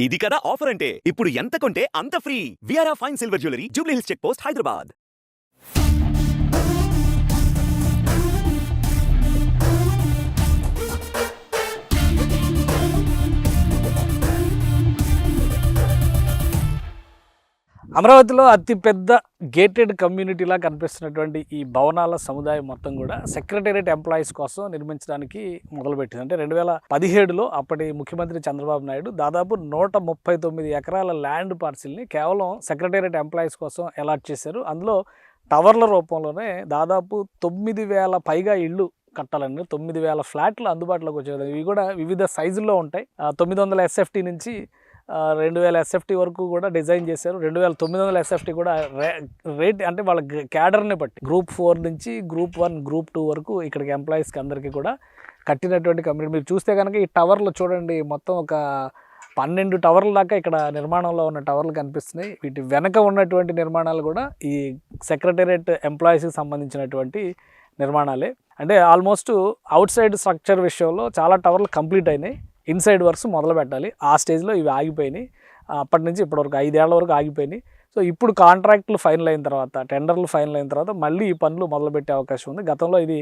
ఇది కదా ఆఫర్ అంటే ఇప్పుడు ఎంత కొంటే అంత ఫ్రీ. విఆర్ఆ fine silver jewellery Jubilee Hills check post Hyderabad. అమరావతిలో అతిపెద్ద గేటెడ్ కమ్యూనిటీలా కనిపిస్తున్నటువంటి ఈ భవనాల సముదాయం మొత్తం కూడా సెక్రటేరియట్ ఎంప్లాయీస్ కోసం నిర్మించడానికి మొదలుపెట్టింది. అంటే 2017లో అప్పటి ముఖ్యమంత్రి చంద్రబాబు నాయుడు దాదాపు 139 ఎకరాల ల్యాండ్ పార్సిల్ని కేవలం సెక్రటేరియట్ ఎంప్లాయీస్ కోసం అలాట్ చేశారు. అందులో టవర్ల రూపంలోనే దాదాపు 9,000 పైగా ఇళ్ళు కట్టాలండి. 9,000 ఫ్లాట్లు అందుబాటులోకి వచ్చేది. ఇవి కూడా వివిధ సైజుల్లో ఉంటాయి. 900 SFT నుంచి 2,000 SFT వరకు కూడా డిజైన్ చేశారు. 2,900 SFT కూడా రేట్ అంటే వాళ్ళ క్యాడర్ని బట్టి గ్రూప్ 4 నుంచి గ్రూప్ 1 గ్రూప్ 2 వరకు ఇక్కడికి ఎంప్లాయీస్కి అందరికీ కూడా కట్టినటువంటి కమ్యూనిటీ. మీరు చూస్తే కనుక ఈ టవర్లు చూడండి, మొత్తం ఒక 12 టవర్ల దాకా ఇక్కడ నిర్మాణంలో ఉన్న టవర్లు కనిపిస్తున్నాయి. వీటి వెనక ఉన్నటువంటి నిర్మాణాలు కూడా ఈ సెక్రటేరియట్ ఎంప్లాయీస్కి సంబంధించినటువంటి నిర్మాణాలే. అంటే ఆల్మోస్ట్ అవుట్ సైడ్ స్ట్రక్చర్ విషయంలో చాలా టవర్లు కంప్లీట్ అయినాయి. ఇన్సైడ్ వర్క్స్ మొదలు పెట్టాలి. ఆ స్టేజ్లో ఇవి ఆగిపోయినాయి. అప్పటి నుంచి ఇప్పటివరకు 5 ఏళ్ల వరకు ఆగిపోయినాయి. సో ఇప్పుడు కాంట్రాక్ట్లు ఫైనల్ అయిన తర్వాత, టెండర్లు ఫైనల్ అయిన తర్వాత మళ్ళీ ఈ పనులు మొదలుపెట్టే అవకాశం ఉంది. గతంలో ఇది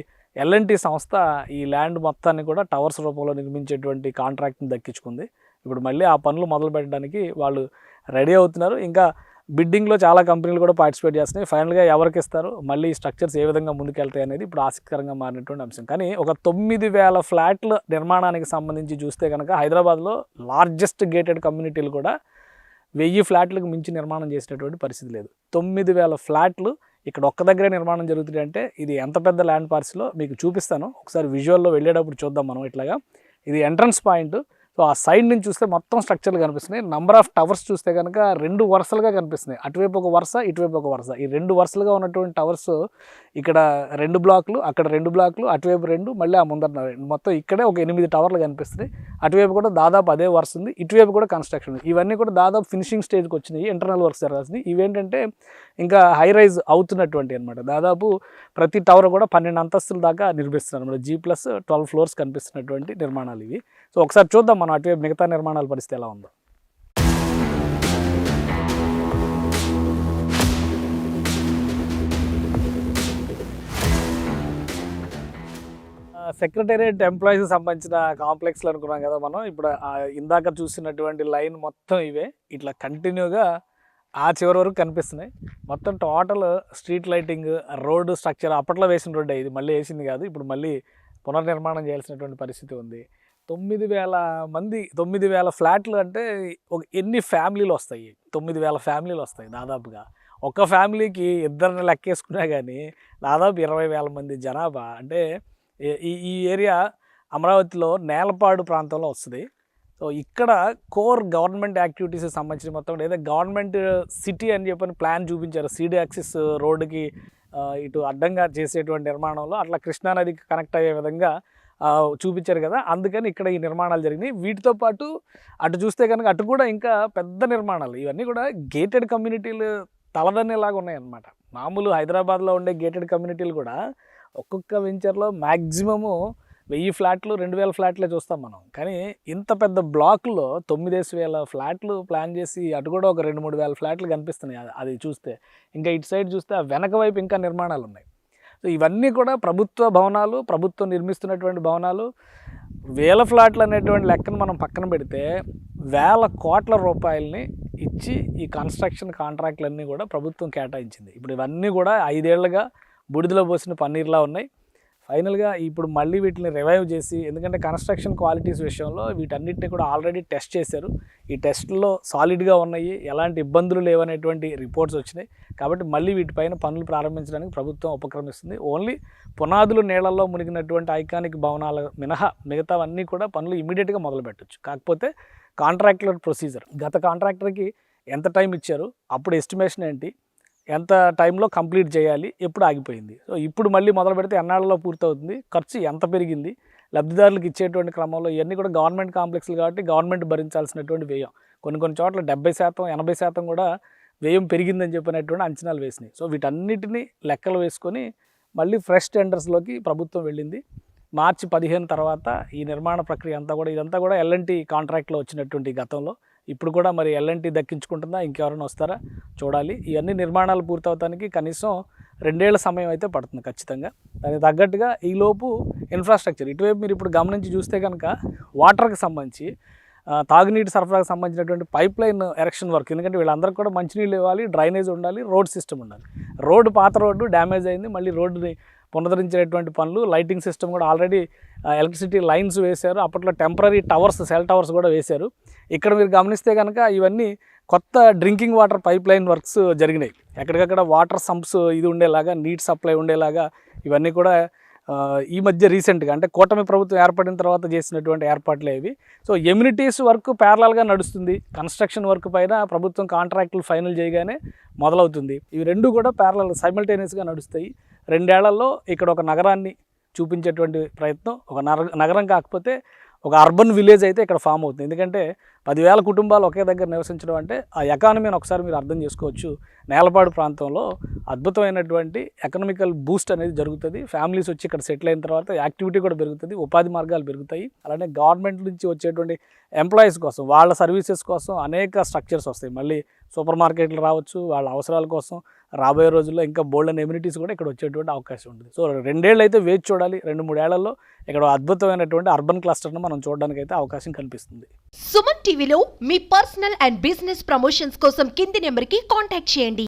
L&T సంస్థ ఈ ల్యాండ్ మొత్తాన్ని కూడా టవర్స్ రూపంలో నిర్మించేటువంటి కాంట్రాక్ట్ని దక్కించుకుంది. ఇప్పుడు మళ్ళీ ఆ పనులు మొదలు పెట్టడానికి వాళ్ళు రెడీ అవుతున్నారు. ఇంకా బిడ్డింగ్లో చాలా కంపెనీలు కూడా పార్టిసిపేట్ చేస్తున్నాయి. ఫైనల్గా ఎవరికి ఇస్తారు, మళ్ళీ ఈ స్ట్రక్చర్స్ ఏ విధంగా ముందుకెళ్తాయి అనేది ఇప్పుడు ఆసక్తికరంగా మారినటువంటి అంశం. కానీ ఒక 9,000 ఫ్లాట్ల నిర్మాణానికి సంబంధించి చూస్తే కనుక హైదరాబాద్లో లార్జెస్ట్ గేటెడ్ కమ్యూనిటీలు కూడా 1000 ఫ్లాట్లకు మించి నిర్మాణం చేసినటువంటి పరిస్థితి లేదు. 9,000 ఫ్లాట్లు ఇక్కడ ఒక్క దగ్గరే నిర్మాణం జరుగుతుంది. అంటే ఇది ఎంత పెద్ద ల్యాండ్ పార్సిలో మీకు చూపిస్తాను. ఒకసారి విజువల్లో వెళ్ళేటప్పుడు చూద్దాం మనం. ఇట్లాగా ఇది ఎంట్రన్స్ పాయింట్. సో ఆ సైడ్ నుంచి చూస్తే మొత్తం స్ట్రక్చర్లు కనిపిస్తున్నాయి. నంబర్ ఆఫ్ టవర్స్ చూస్తే కనుక 2 వరుసలుగా కనిపిస్తున్నాయి. అటువైపు ఒక వరుస, ఇటువైపు ఒక వరుస. ఈ 2 వరుసలుగా ఉన్నటువంటి టవర్స్ ఇక్కడ 2 బ్లాక్లు, అక్కడ 2 బ్లాక్లు, అటువైపు 2, మళ్ళీ ఆ ముందర 2, మొత్తం ఇక్కడే ఒక 8 టవర్లు కనిపిస్తున్నాయి. అటువైపు కూడా దాదాపు అదే వరుస ఉంది. ఇటువైపు కూడా కన్స్ట్రక్షన్ ఉంది. ఇవన్నీ కూడా దాదాపు ఫినిషింగ్ స్టేజ్కి వచ్చినాయి. ఇంటర్నల్ వర్క్స్ జరగాల్సింది. ఇవేంటంటే ఇంకా హై రైజ్ అవుతున్నటువంటి అనమాట. దాదాపు ప్రతి టవర్ కూడా 12 అంతస్తుల దాకా నిర్మిస్తున్నారు అనమాట. G+12 ఫ్లోర్స్ కనిపిస్తున్నటువంటి నిర్మాణాలు ఇవి. సో ఒకసారి చూద్దాం మనం అటువైపు మిగతా నిర్మాణాల పరిస్థితి ఎలా ఉందో. సెక్రటేరియట్ ఎంప్లాయీస్కి సంబంధించిన కాంప్లెక్స్లు అనుకున్నాం కదా మనం. ఇప్పుడు ఇందాక చూసినటువంటి లైన్ మొత్తం ఇవే ఇట్లా కంటిన్యూగా ఆ చివరి వరకు కనిపిస్తున్నాయి. మొత్తం total street lighting, road structure అప్పట్లో వేసిన రోడ్డే, ఇది మళ్ళీ వేసింది కాదు. ఇప్పుడు మళ్ళీ పునర్నిర్మాణం చేయాల్సినటువంటి పరిస్థితి ఉంది. 9,000 మంది, 9,000 ఫ్లాట్లు అంటే ఎన్ని ఫ్యామిలీలు వస్తాయి? 9,000 ఫ్యామిలీలు వస్తాయి దాదాపుగా. ఒక ఫ్యామిలీకి ఇద్దరిని లెక్కేసుకున్నా కానీ దాదాపు 20,000 మంది జనాభా. అంటే ఈ ఏరియా అమరావతిలో నేలపాడు ప్రాంతంలో వస్తుంది. సో ఇక్కడ కోర్ గవర్నమెంట్ యాక్టివిటీస్కి సంబంధించిన మొత్తం ఏదో గవర్నమెంట్ సిటీ అని చెప్పని ప్లాన్ చూపించారు. CD యాక్సిస్ రోడ్డుకి ఇటు అడ్డంగా చేసేటువంటి నిర్మాణంలో అట్లా కృష్ణానదికి కనెక్ట్ అయ్యే విధంగా చూపించారు కదా. అందుకని ఇక్కడ ఈ నిర్మాణాలు జరిగినాయి. వీటితో పాటు అటు చూస్తే కనుక అటు కూడా ఇంకా పెద్ద నిర్మాణాలు. ఇవన్నీ కూడా గేటెడ్ కమ్యూనిటీలు తలదన్నేలాగా ఉన్నాయన్నమాట. మామూలు హైదరాబాద్లో ఉండే గేటెడ్ కమ్యూనిటీలు కూడా ఒక్కొక్క వెంచర్లో మ్యాక్సిమము 1000 ఫ్లాట్లు, 2,000 ఫ్లాట్లే చూస్తాం మనం. కానీ ఇంత పెద్ద బ్లాక్లో 9,000 ఫ్లాట్లు ప్లాన్ చేసి అటు కూడా ఒక 2,000-3,000 ఫ్లాట్లు కనిపిస్తున్నాయి. అది చూస్తే ఇంకా ఇటు సైడ్ చూస్తే వెనక వైపు ఇంకా నిర్మాణాలు ఉన్నాయి. సో ఇవన్నీ కూడా ప్రభుత్వ భవనాలు, ప్రభుత్వం నిర్మిస్తున్నటువంటి భవనాలు. 1000 ఫ్లాట్లు అనేటువంటి లెక్కను మనం పక్కన పెడితే 1,000 కోట్ల రూపాయలని ఇచ్చి ఈ కన్స్ట్రక్షన్ కాంట్రాక్ట్లన్నీ కూడా ప్రభుత్వం కేటాయించింది. ఇప్పుడు ఇవన్నీ కూడా 5 ఏళ్లుగా బూడిదలో పోసిన పన్నీర్లా ఉన్నాయి. ఫైనల్గా ఇప్పుడు మళ్ళీ వీటిని రివైవ్ చేసి, ఎందుకంటే కన్స్ట్రక్షన్ క్వాలిటీస్ విషయంలో వీటన్నిటిని కూడా ఆల్రెడీ టెస్ట్ చేశారు. ఈ టెస్ట్లో సాలిడ్గా ఉన్నాయి, ఎలాంటి ఇబ్బందులు లేవనేటువంటి రిపోర్ట్స్ వచ్చినాయి. కాబట్టి మళ్ళీ వీటిపైన పనులు ప్రారంభించడానికి ప్రభుత్వం ఉపక్రమిస్తుంది. ఓన్లీ పునాదులు నీళ్లలో మునిగినటువంటి ఐకానిక్ భవనాల మినహా మిగతావన్నీ కూడా పనులు ఇమీడియట్గా మొదలు పెట్టచ్చు. కాకపోతే కాంట్రాక్టర్ ప్రొసీజర్, గత కాంట్రాక్టర్కి ఎంత టైం ఇచ్చారు, అప్పుడు ఎస్టిమేషన్ ఏంటి, ఎంత టైంలో కంప్లీట్ చేయాలి, ఎప్పుడు ఆగిపోయింది, సో ఇప్పుడు మళ్ళీ మొదలు పెడితే ఎన్నాళ్ళలో పూర్తవుతుంది, ఖర్చు ఎంత పెరిగింది, లబ్ధిదారులకు ఇచ్చేటువంటి క్రమంలో ఇవన్నీ కూడా గవర్నమెంట్ కాంప్లెక్స్లు కాబట్టి గవర్నమెంట్ భరించాల్సినటువంటి వ్యయం. కొన్ని చోట్ల 70%, 80% కూడా వ్యయం పెరిగిందని చెప్పినటువంటి అంచనాలు వేసినాయి. సో వీటన్నిటిని లెక్కలు వేసుకొని మళ్ళీ ఫ్రెష్ టెండర్స్లోకి ప్రభుత్వం వెళ్ళింది. మార్చి 15 తర్వాత ఈ నిర్మాణ ప్రక్రియ అంతా కూడా ఇదంతా కూడా ఎల్ఎన్టీ కాంట్రాక్ట్లో వచ్చినటువంటి గతంలో ఇప్పుడు కూడా మరి ఎల్ఎన్టీ దక్కించుకుంటుందా ఇంకెవరైనా వస్తారా చూడాలి. ఇవన్నీ నిర్మాణాలు పూర్తవటానికి కనీసం 2 ఏళ్ల సమయం అయితే పడుతుంది ఖచ్చితంగా. దానికి తగ్గట్టుగా ఈలోపు ఇన్ఫ్రాస్ట్రక్చర్ ఇటువైపు మీరు ఇప్పుడు గమనించి చూస్తే కనుక వాటర్కి సంబంధించి తాగునీటి సరఫరాకు సంబంధించినటువంటి పైప్ లైన్ ఎరెక్షన్ వర్క్, ఎందుకంటే వీళ్ళందరికీ కూడా మంచినీళ్ళు ఇవ్వాలి, డ్రైనేజ్ ఉండాలి, రోడ్ సిస్టమ్ ఉండాలి. రోడ్డు పాత రోడ్డు డ్యామేజ్ అయింది, మళ్ళీ రోడ్డుని పునరుద్ధరించేటువంటి పనులు, లైటింగ్ సిస్టమ్ కూడా ఆల్రెడీ ఎలక్ట్రిసిటీ లైన్స్ వేశారు. అప్పట్లో టెంపరీ టవర్స్, సెల్ టవర్స్ కూడా వేశారు. ఇక్కడ మీరు గమనిస్తే కనుక ఇవన్నీ కొత్త drinking water pipe line works జరిగినాయి. ఎక్కడికక్కడ వాటర్ సంప్స్ ఇది ఉండేలాగా, నీట్ సప్లై ఉండేలాగా ఇవన్నీ కూడా ఈ మధ్య రీసెంట్గా అంటే కూటమి ప్రభుత్వం ఏర్పడిన తర్వాత చేసినటువంటి ఏర్పాట్లే ఇవి. సో ఎమ్యూనిటీస్ వర్క్ ప్యారలల్గా నడుస్తుంది. కన్స్ట్రక్షన్ వర్క్ పైన ప్రభుత్వం కాంట్రాక్టులు ఫైనల్ చేయగానే మొదలవుతుంది. ఇవి రెండు కూడా ప్యారలల్ సైమల్టేనియస్గా నడుస్తాయి. 2 ఏళ్లలో ఇక్కడ ఒక నగరాన్ని చూపించేటువంటి ప్రయత్నం, ఒక నగరం కాకపోతే ఒక అర్బన్ విలేజ్ అయితే ఇక్కడ ఫామ్ అవుతుంది. ఎందుకంటే 10,000 కుటుంబాలు ఒకే దగ్గర నివసించడం అంటే ఆ ఎకానమీని ఒకసారి మీరు అర్థం చేసుకోవచ్చు. నేలపాడు ప్రాంతంలో అద్భుతమైనటువంటి ఎకనామికల్ బూస్ట్ అనేది జరుగుతుంది. ఫ్యామిలీస్ వచ్చి ఇక్కడ సెటిల్ అయిన తర్వాత యాక్టివిటీ కూడా పెరుగుతుంది, ఉపాధి మార్గాలు పెరుగుతాయి. అలానే గవర్నమెంట్ నుంచి వచ్చేటువంటి ఎంప్లాయీస్ కోసం, వాళ్ళ సర్వీసెస్ కోసం అనేక స్ట్రక్చర్స్ వస్తాయి. మళ్ళీ సూపర్ మార్కెట్లు రావచ్చు, వాళ్ళ అవసరాల కోసం రాబోయే రోజుల్లో ఇంకా బోల్డెన్ ఎమ్యూనిటీస్ కూడా ఇక్కడ వచ్చేటువంటి అవకాశం ఉంటుంది. సో 2 ఏళ్ళు అయితే వేచి చూడాలి. 2-3 ఏళ్లలో ఇక్కడ అద్భుతమైనటువంటి అర్బన్ క్లస్టర్ను మనం చూడడానికి అయితే అవకాశం కనిపిస్తుంది. సుమన్ టీవీలో మీ పర్సనల్ అండ్ బిజినెస్ ప్రమోషన్స్ కోసం కింది నెంబర్కి కాంటాక్ట్ చేయండి.